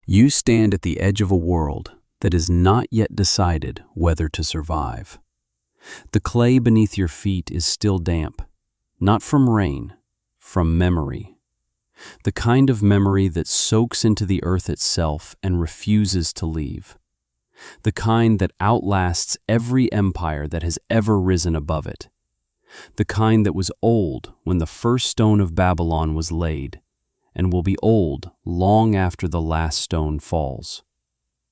You stand at the edge of a world that is not yet decided whether to survive. The clay beneath your feet is still damp, not from rain, from memory. The kind of memory that soaks into the earth itself and refuses to leave. The kind that outlasts every empire that has ever risen above it. The kind that was old when the first stone of Babylon was laid, and will be old long after the last stone falls.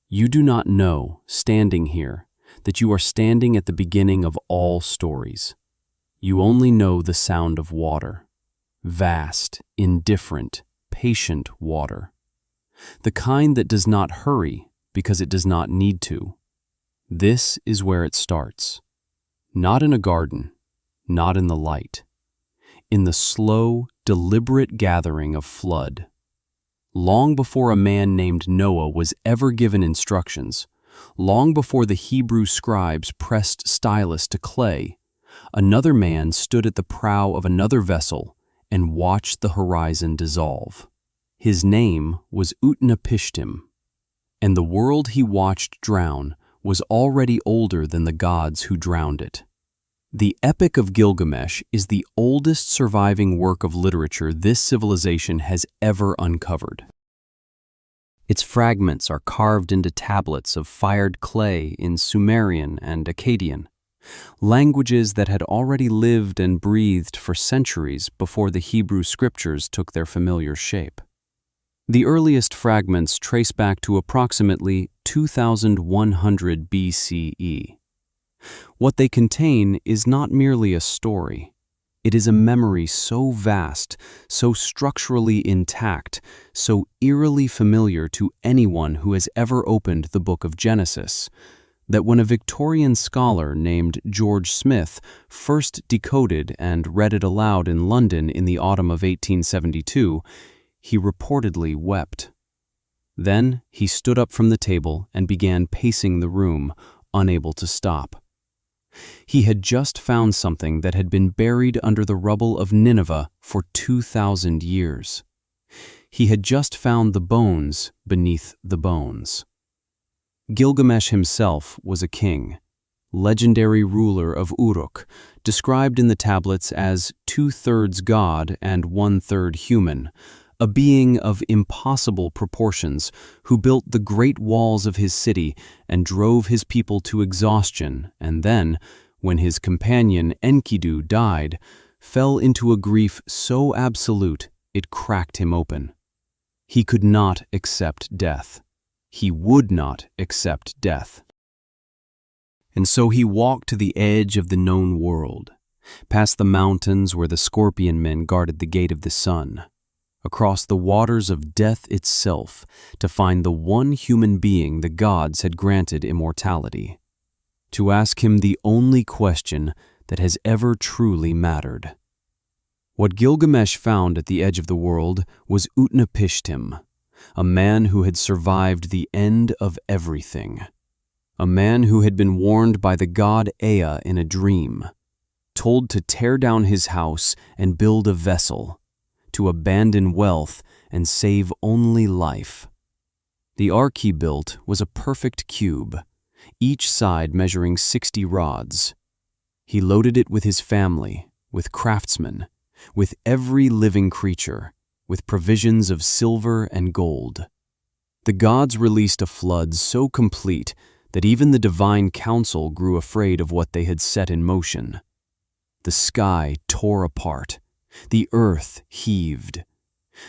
You do not know, standing here, that you are standing at the beginning of all stories. You only know the sound of water. Vast, indifferent, patient water. The kind that does not hurry because it does not need to. This is where it starts. Not in a garden, not in the light. In the slow, deliberate gathering of flood. Long before a man named Noah was ever given instructions, long before the Hebrew scribes pressed stylus to clay, another man stood at the prow of another vessel and watched the horizon dissolve. His name was Utnapishtim, and the world he watched drown was already older than the gods who drowned it. The Epic of Gilgamesh is the oldest surviving work of literature this civilization has ever uncovered. Its fragments are carved into tablets of fired clay in Sumerian and Akkadian, languages that had already lived and breathed for centuries before the Hebrew scriptures took their familiar shape. The earliest fragments trace back to approximately 2100 BCE. What they contain is not merely a story. It is a memory so vast, so structurally intact, so eerily familiar to anyone who has ever opened the book of Genesis, that when a Victorian scholar named George Smith first decoded and read it aloud in London in the autumn of 1872, he reportedly wept. Then he stood up from the table and began pacing the room, unable to stop. He had just found something that had been buried under the rubble of Nineveh for 2,000 years. He had just found the bones beneath the bones. Gilgamesh himself was a king, legendary ruler of Uruk, described in the tablets as 2/3 god and 1/3 human, a being of impossible proportions who built the great walls of his city and drove his people to exhaustion, and then, when his companion Enkidu died, fell into a grief so absolute it cracked him open. He could not accept death. He would not accept death. And so he walked to the edge of the known world, past the mountains where the scorpion men guarded the gate of the sun, across the waters of death itself to find the one human being the gods had granted immortality, to ask him the only question that has ever truly mattered. What Gilgamesh found at the edge of the world was Utnapishtim, a man who had survived the end of everything, a man who had been warned by the god Ea in a dream, told to tear down his house and build a vessel, to abandon wealth and save only life. The ark he built was a perfect cube, each side measuring 60 rods. He loaded it with his family, with craftsmen, with every living creature, with provisions of silver and gold. The gods released a flood so complete that even the divine council grew afraid of what they had set in motion. The sky tore apart. The earth heaved.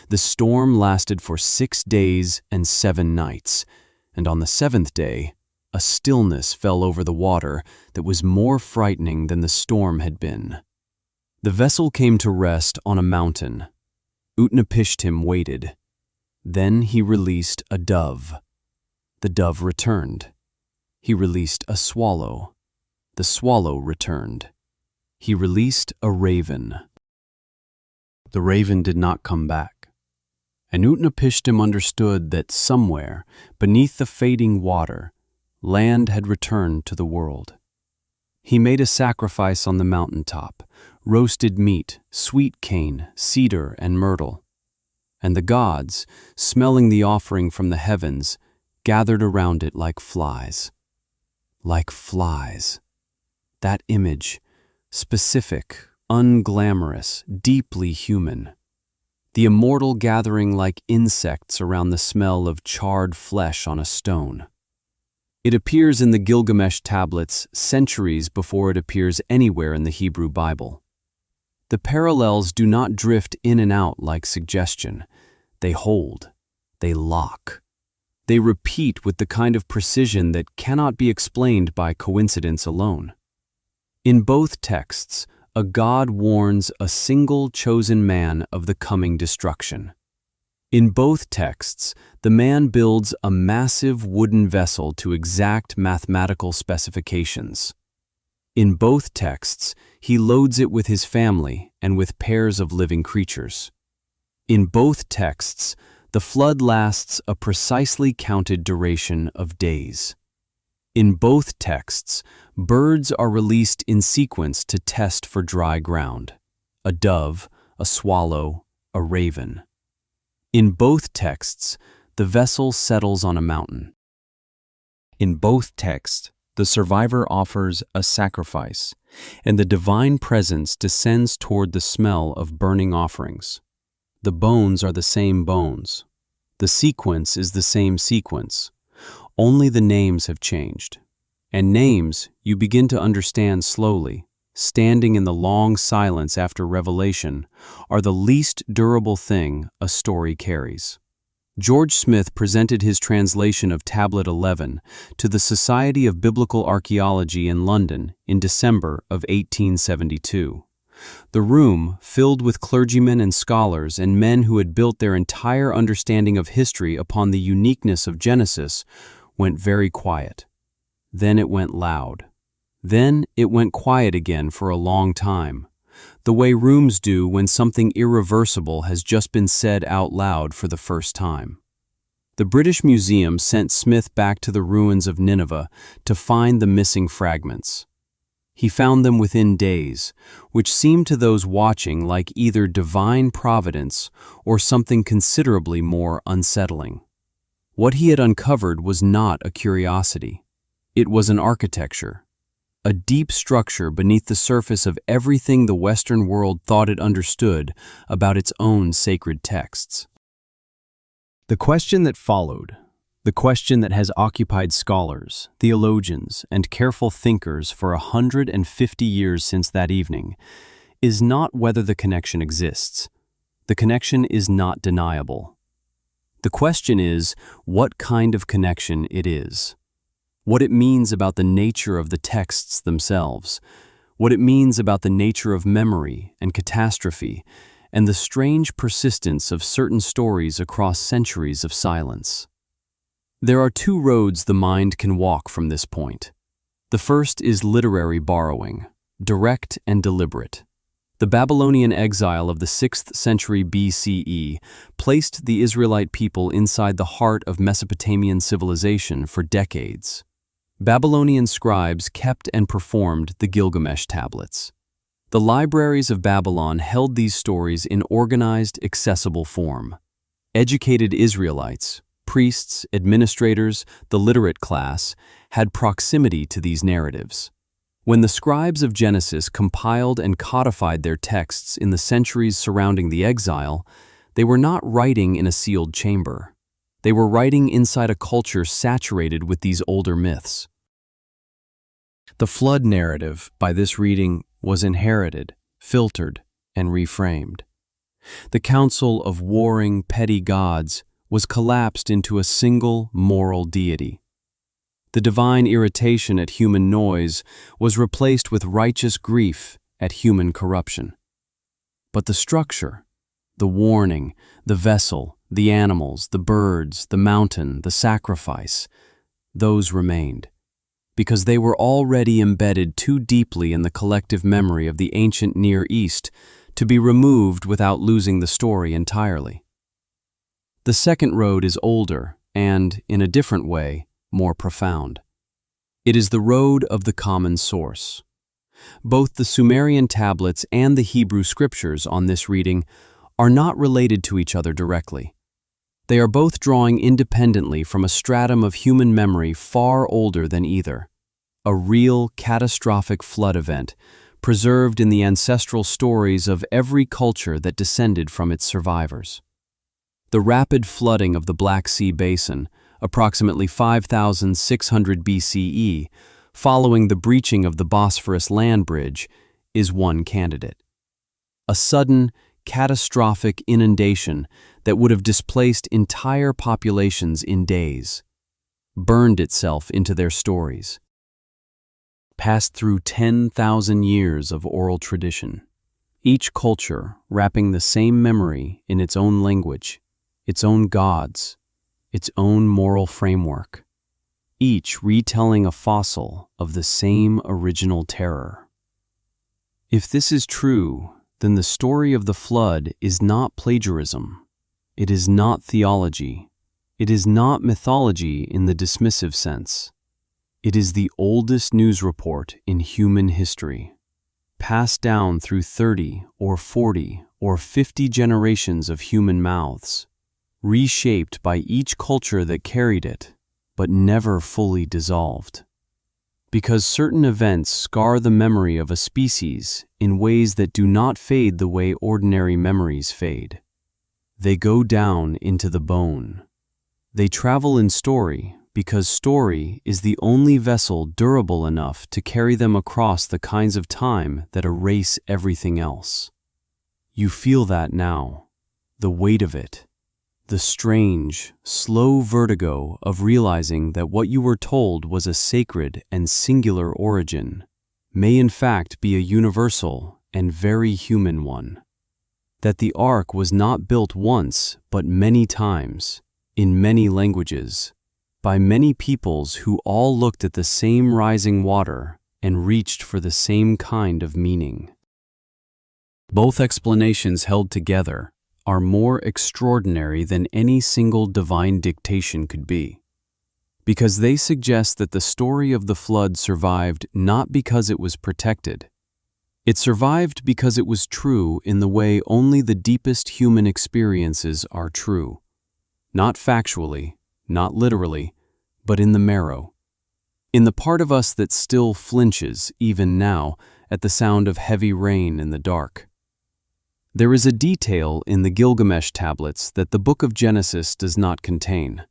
The storm lasted for 6 days and 7 nights, and on the 7th day, a stillness fell over the water that was more frightening than the storm had been. The vessel came to rest on a mountain. Utnapishtim waited. Then he released a dove. The dove returned. He released a swallow. The swallow returned. He released a raven. The raven did not come back, and Utnapishtim understood that somewhere, beneath the fading water, land had returned to the world. He made a sacrifice on the mountaintop, roasted meat, sweet cane, cedar, and myrtle. and the gods, smelling the offering from the heavens, gathered around it like flies. Like flies. That image, specific, unglamorous, deeply human. The immortal gathering like insects around the smell of charred flesh on a stone. It appears in the Gilgamesh tablets centuries before it appears anywhere in the Hebrew Bible. The parallels do not drift in and out like suggestion. They hold. They lock. They repeat with the kind of precision that cannot be explained by coincidence alone. In both texts, a god warns a single chosen man of the coming destruction. In both texts, the man builds a massive wooden vessel to exact mathematical specifications. In both texts, he loads it with his family and with pairs of living creatures. In both texts, the flood lasts a precisely counted duration of days. In both texts, birds are released in sequence to test for dry ground: a dove, a swallow, a raven. In both texts, the vessel settles on a mountain. In both texts, the survivor offers a sacrifice, and the divine presence descends toward the smell of burning offerings. The bones are the same bones. The sequence is the same sequence. Only the names have changed. And names, you begin to understand slowly, standing in the long silence after revelation, are the least durable thing a story carries. George Smith presented his translation of Tablet 11 to the Society of Biblical Archaeology in London in December of 1872. The room, filled with clergymen and scholars and men who had built their entire understanding of history upon the uniqueness of Genesis, went very quiet. Then it went loud. Then it went quiet again for a long time, the way rooms do when something irreversible has just been said out loud for the first time. The British Museum sent Smith back to the ruins of Nineveh to find the missing fragments. He found them within days, which seemed to those watching like either divine providence or something considerably more unsettling. What he had uncovered was not a curiosity. It was an architecture. A deep structure beneath the surface of everything the Western world thought it understood about its own sacred texts. The question that followed, the question that has occupied scholars, theologians, and careful thinkers for 150 years since that evening, is not whether the connection exists. The connection is not deniable. The question is what kind of connection it is. What it means about the nature of the texts themselves, what it means about the nature of memory and catastrophe, and the strange persistence of certain stories across centuries of silence. There are two roads the mind can walk from this point. The first is literary borrowing, direct and deliberate. The Babylonian exile of the 6th century BCE placed the Israelite people inside the heart of Mesopotamian civilization for decades. Babylonian scribes kept and performed the Gilgamesh tablets. The libraries of Babylon held these stories in organized, accessible form. Educated Israelites, priests, administrators, the literate class, had proximity to these narratives. When the scribes of Genesis compiled and codified their texts in the centuries surrounding the exile, they were not writing in a sealed chamber. They were writing inside a culture saturated with these older myths. The flood narrative, by this reading, was inherited, filtered, and reframed. The council of warring, petty gods was collapsed into a single moral deity. The divine irritation at human noise was replaced with righteous grief at human corruption. But the structure, the warning, the vessel, the animals, the birds, the mountain, the sacrifice, those remained, because they were already embedded too deeply in the collective memory of the ancient Near East to be removed without losing the story entirely. The second road is older and, in a different way, more profound. It is the road of the common source. Both the Sumerian tablets and the Hebrew scriptures on this reading are not related to each other directly. They are both drawing independently from a stratum of human memory far older than either, a real catastrophic flood event preserved in the ancestral stories of every culture that descended from its survivors. The rapid flooding of the Black Sea Basin, approximately 5,600 BCE, following the breaching of the Bosphorus land bridge, is one candidate. A sudden, catastrophic inundation that would have displaced entire populations in days, burned itself into their stories, passed through 10,000 years of oral tradition, each culture wrapping the same memory in its own language, its own gods, its own moral framework, each retelling a fossil of the same original terror. If this is true, then the story of the flood is not plagiarism. It is not theology. It is not mythology in the dismissive sense. It is the oldest news report in human history, passed down through 30 or 40 or 50 generations of human mouths, reshaped by each culture that carried it, but never fully dissolved. Because certain events scar the memory of a species in ways that do not fade the way ordinary memories fade. They go down into the bone. They travel in story because story is the only vessel durable enough to carry them across the kinds of time that erase everything else. You feel that now, the weight of it, the strange, slow vertigo of realizing that what you were told was a sacred and singular origin may in fact be a universal and very human one. That the Ark was not built once but many times, in many languages, by many peoples who all looked at the same rising water and reached for the same kind of meaning. Both explanations held together are more extraordinary than any single divine dictation could be, because they suggest that the story of the flood survived not because it was protected. It survived because it was true in the way only the deepest human experiences are true. Not factually, not literally, but in the marrow. In the part of us that still flinches, even now, at the sound of heavy rain in the dark. There is a detail in the Gilgamesh tablets that the book of Genesis does not contain.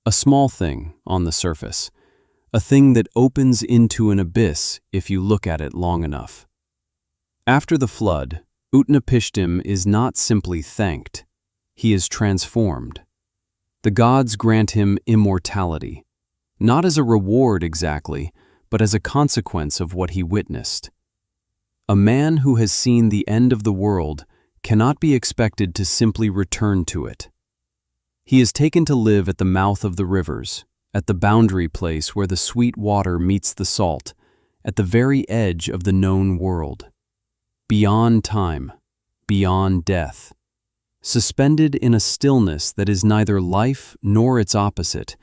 A small thing on the surface, a thing that opens into an abyss if you look at it long enough. After the flood, Utnapishtim is not simply thanked, he is transformed. The gods grant him immortality, not as a reward exactly, but as a consequence of what he witnessed. A man who has seen the end of the world cannot be expected to simply return to it. He is taken to live at the mouth of the rivers, at the boundary place where the sweet water meets the salt, at the very edge of the known world. Beyond time, beyond death, suspended in a stillness that is neither life nor its opposite,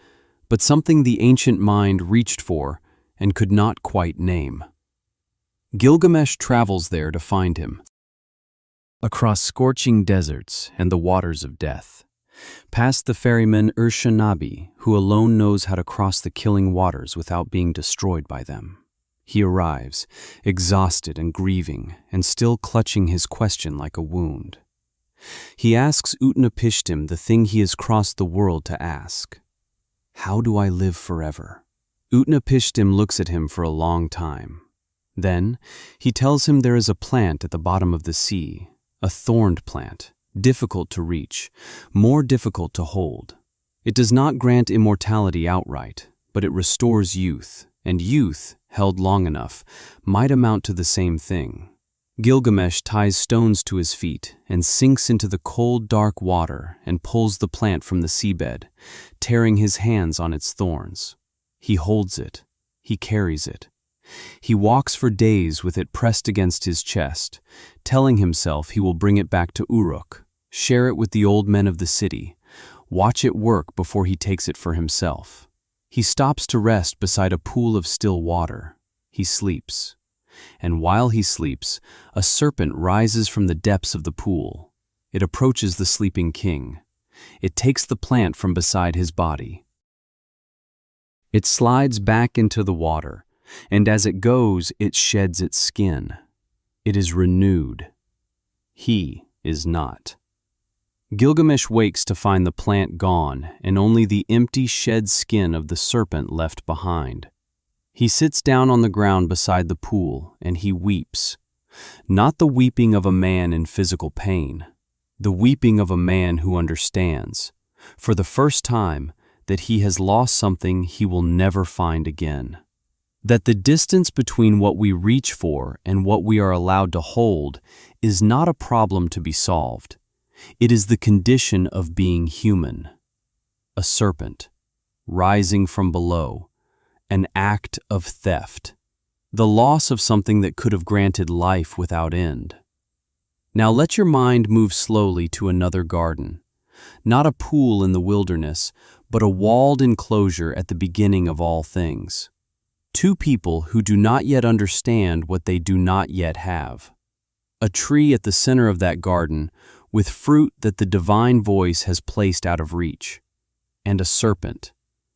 but something the ancient mind reached for and could not quite name. Gilgamesh travels there to find him. Across scorching deserts and the waters of death, past the ferryman Urshanabi, who alone knows how to cross the killing waters without being destroyed by them. He arrives, exhausted and grieving, and still clutching his question like a wound. He asks Utnapishtim the thing he has crossed the world to ask. How do I live forever? Utnapishtim looks at him for a long time. Then, he tells him there is a plant at the bottom of the sea, a thorned plant, difficult to reach, more difficult to hold. It does not grant immortality outright, but it restores youth, and youth, held long enough, might amount to the same thing. Gilgamesh ties stones to his feet and sinks into the cold, dark water and pulls the plant from the seabed, tearing his hands on its thorns. He holds it. He carries it. He walks for days with it pressed against his chest, telling himself he will bring it back to Uruk, share it with the old men of the city, watch it work before he takes it for himself. He stops to rest beside a pool of still water. He sleeps. And while he sleeps, a serpent rises from the depths of the pool. It approaches the sleeping king. It takes the plant from beside his body. It slides back into the water, and as it goes, it sheds its skin. It is renewed. He is not. Gilgamesh wakes to find the plant gone and only the empty shed skin of the serpent left behind. He sits down on the ground beside the pool and he weeps. Not the weeping of a man in physical pain, the weeping of a man who understands, for the first time, that he has lost something he will never find again. That the distance between what we reach for and what we are allowed to hold is not a problem to be solved. It is the condition of being human. A serpent, rising from below, an act of theft, the loss of something that could have granted life without end. Now let your mind move slowly to another garden, not a pool in the wilderness, but a walled enclosure at the beginning of all things. Two people who do not yet understand what they do not yet have. A tree at the center of that garden with fruit that the divine voice has placed out of reach. And a serpent,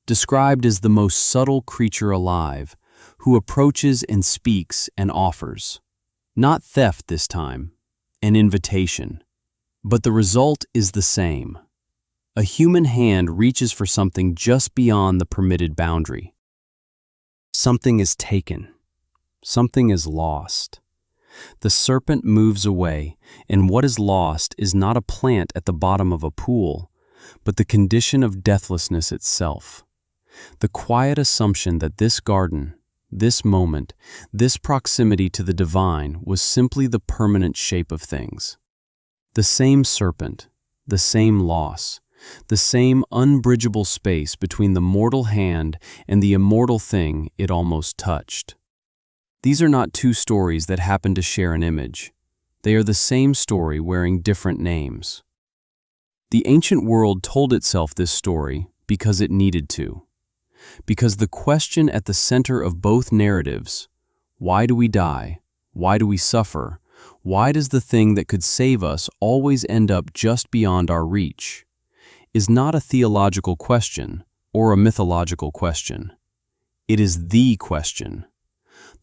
described as the most subtle creature alive, who approaches and speaks and offers. Not theft this time, an invitation. But the result is the same. A human hand reaches for something just beyond the permitted boundary. Something is taken. Something is lost. The serpent moves away, and what is lost is not a plant at the bottom of a pool, but the condition of deathlessness itself. The quiet assumption that this garden, this moment, this proximity to the divine was simply the permanent shape of things. The same serpent, the same loss, the same unbridgeable space between the mortal hand and the immortal thing it almost touched. These are not two stories that happen to share an image. They are the same story wearing different names. The ancient world told itself this story because it needed to. Because the question at the center of both narratives, why do we die? Why do we suffer? Why does the thing that could save us always end up just beyond our reach? Is not a theological question or a mythological question. It is the question.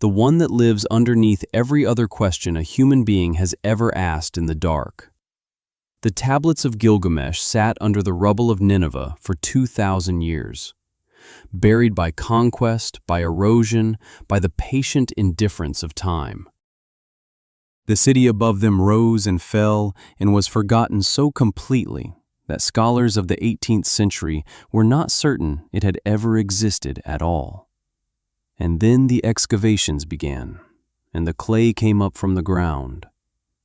The one that lives underneath every other question a human being has ever asked in the dark. The tablets of Gilgamesh sat under the rubble of Nineveh for 2,000 years. Buried by conquest, by erosion, by the patient indifference of time. The city above them rose and fell and was forgotten so completely that scholars of the 18th century were not certain it had ever existed at all. And then the excavations began, and the clay came up from the ground,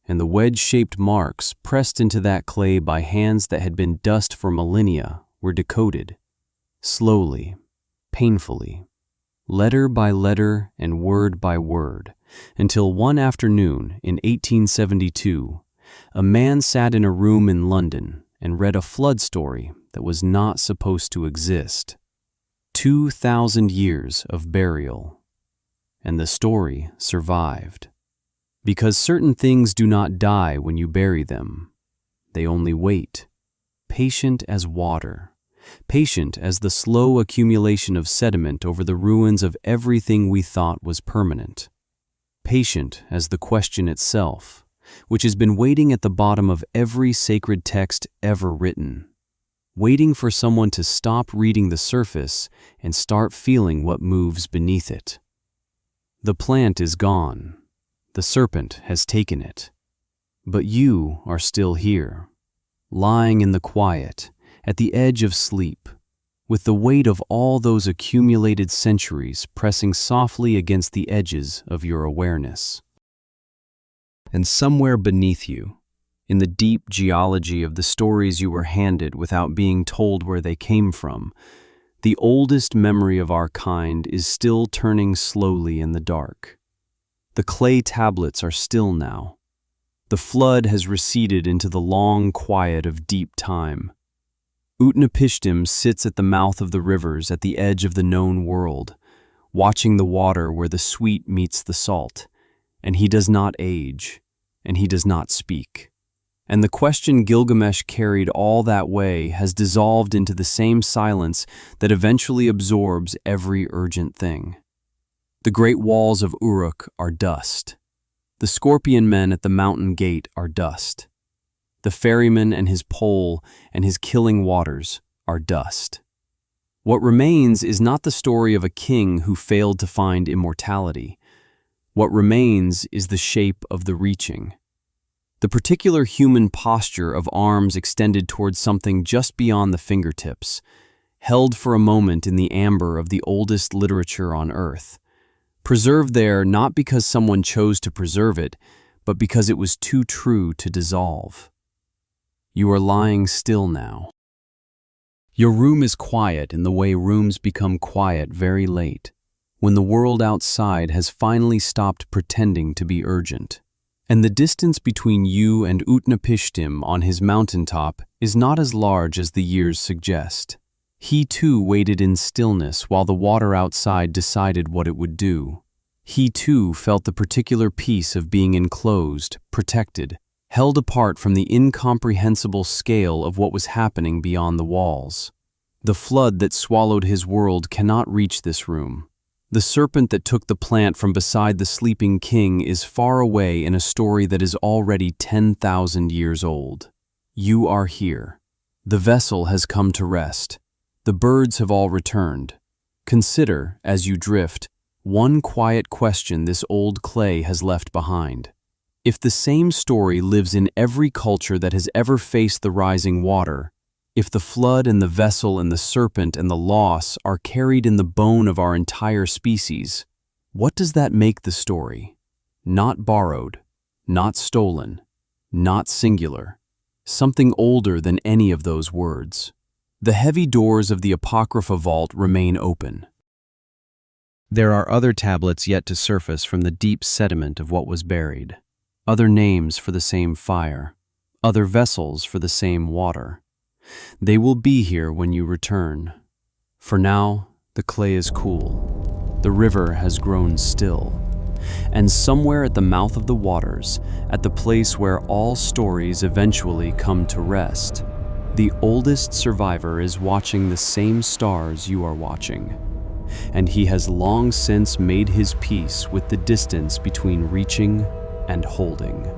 and the wedge-shaped marks pressed into that clay by hands that had been dust for millennia were decoded. Slowly, painfully, letter by letter and word by word, until one afternoon in 1872, a man sat in a room in London and read a flood story that was not supposed to exist. 2,000 years of burial, and the story survived. Because certain things do not die when you bury them. They only wait, patient as water. Patient as the slow accumulation of sediment over the ruins of everything we thought was permanent. Patient as the question itself, which has been waiting at the bottom of every sacred text ever written, waiting for someone to stop reading the surface and start feeling what moves beneath it. The plant is gone. The serpent has taken it. But you are still here, lying in the quiet, at the edge of sleep, with the weight of all those accumulated centuries pressing softly against the edges of your awareness. And somewhere beneath you, in the deep geology of the stories you were handed without being told where they came from, the oldest memory of our kind is still turning slowly in the dark. The clay tablets are still now. The flood has receded into the long quiet of deep time. Utnapishtim sits at the mouth of the rivers at the edge of the known world, watching the water where the sweet meets the salt, and he does not age, and he does not speak. And the question Gilgamesh carried all that way has dissolved into the same silence that eventually absorbs every urgent thing. The great walls of Uruk are dust. The scorpion men at the mountain gate are dust. The ferryman and his pole and his killing waters are dust. What remains is not the story of a king who failed to find immortality. What remains is the shape of the reaching. The particular human posture of arms extended towards something just beyond the fingertips, held for a moment in the amber of the oldest literature on earth, preserved there not because someone chose to preserve it, but because it was too true to dissolve. You are lying still now. Your room is quiet in the way rooms become quiet very late, when the world outside has finally stopped pretending to be urgent. And the distance between you and Utnapishtim on his mountaintop is not as large as the years suggest. He too waited in stillness while the water outside decided what it would do. He too felt the particular peace of being enclosed, protected, held apart from the incomprehensible scale of what was happening beyond the walls. The flood that swallowed his world cannot reach this room. The serpent that took the plant from beside the sleeping king is far away in a story that is already 10,000 years old. You are here. The vessel has come to rest. The birds have all returned. Consider, as you drift, one quiet question this old clay has left behind. If the same story lives in every culture that has ever faced the rising water, if the flood and the vessel and the serpent and the loss are carried in the bone of our entire species, what does that make the story? Not borrowed, not stolen, not singular, something older than any of those words. The heavy doors of the Apocrypha vault remain open. There are other tablets yet to surface from the deep sediment of what was buried, other names for the same fire, other vessels for the same water. They will be here when you return. For now, the clay is cool. The river has grown still. And somewhere at the mouth of the waters, at the place where all stories eventually come to rest, the oldest survivor is watching the same stars you are watching. And he has long since made his peace with the distance between reaching and holding.